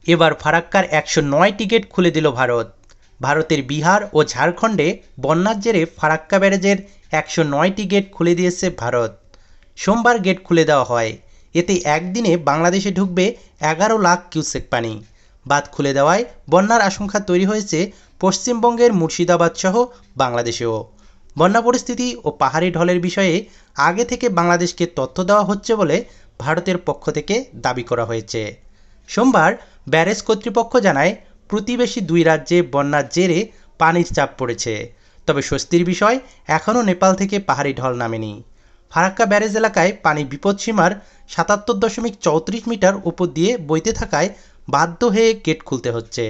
এবার ফারাক্কার 109টি গেট খুলে দিল ভারত। ভারতের বিহার ও ঝাড়খণ্ডে বন্যার জেরে ফারাক্কা ব্যারেজের 109টি গেট খুলে দিয়েছে ভারত। সোমবার গেট খুলে দেওয়া হয়। এতে একদিনে বাংলাদেশে ঢুকবে 11 লাখ কিউসেক পানি। বাঁধ খুলে দেওয়ায় বন্যার আশঙ্কা তৈরি হয়েছে পশ্চিমবঙ্গের মুর্শিদাবাদ সহ বাংলাদেশেও। বন্যা পরিস্থিতি ও পাহাড়ি ঢলের বিষয়ে আগে থেকে বাংলাদেশকে তথ্য দেওয়া হচ্ছে বলে ভারতের পক্ষ থেকে দাবি করা হয়েছে। সোমবার ব্যারেজ কর্তৃপক্ষ জানায়, প্রতিবেশী দুই রাজ্যে বন্যার জেরে পানির চাপ পড়েছে। তবে স্বস্তির বিষয়, এখনও নেপাল থেকে পাহাড়ি ঢল নামেনি। ফারাক্কা ব্যারেজ এলাকায় পানি বিপদসীমার 77.34 মিটার উপর দিয়ে বইতে থাকায় বাধ্য হয়ে গেট খুলতে হচ্ছে।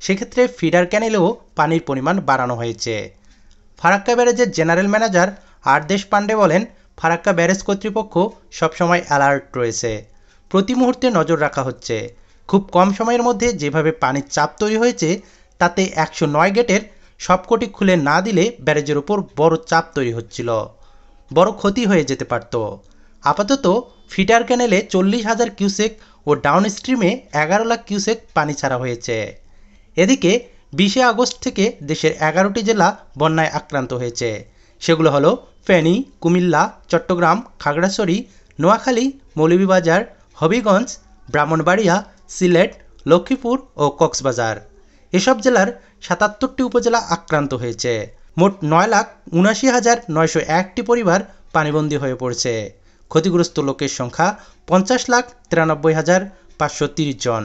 সেক্ষেত্রে ফিডার ক্যানেলেও পানির পরিমাণ বাড়ানো হয়েছে। ফারাক্কা ব্যারেজের জেনারেল ম্যানেজার আরদেশ পান্ডে বলেন, ফারাক্কা ব্যারেজ কর্তৃপক্ষ সবসময় অ্যালার্ট রয়েছে। প্রতি মুহূর্তে নজর রাখা হচ্ছে। খুব কম সময়ের মধ্যে যেভাবে পানির চাপ তৈরি হয়েছে, তাতে 109 গেটের সবকটি খুলে না দিলে ব্যারেজের উপর বড় চাপ তৈরি হচ্ছিল। বড় ক্ষতি হয়ে যেতে পারত। আপাতত ফিডার ক্যানেলে 40,000 কিউসেক ও ডাউন স্ট্রিমে 11 লাখ কিউসেক পানি ছাড়া হয়েছে। এদিকে 20 আগস্ট থেকে দেশের 11টি জেলা বন্যায় আক্রান্ত হয়েছে। সেগুলো হলো ফেনী, কুমিল্লা, চট্টগ্রাম, খাগড়াছড়ি, নোয়াখালী, মৌলভীবাজার, হবিগঞ্জ, ব্রাহ্মণবাড়িয়া, সিলেট, লক্ষ্মীপুর ও কক্সবাজার। এসব জেলার 77টি উপজেলা আক্রান্ত হয়েছে। মোট 9,79,901টি পরিবার পানিবন্দী হয়ে পড়েছে। ক্ষতিগ্রস্ত লোকের সংখ্যা 50,93,530 জন।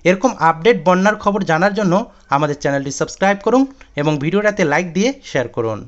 এরকম আপডেট বন্যার খবর জানার জন্য আমাদের চ্যানেলটি সাবস্ক্রাইব করুন এবং ভিডিওটাতে লাইক দিয়ে শেয়ার করুন।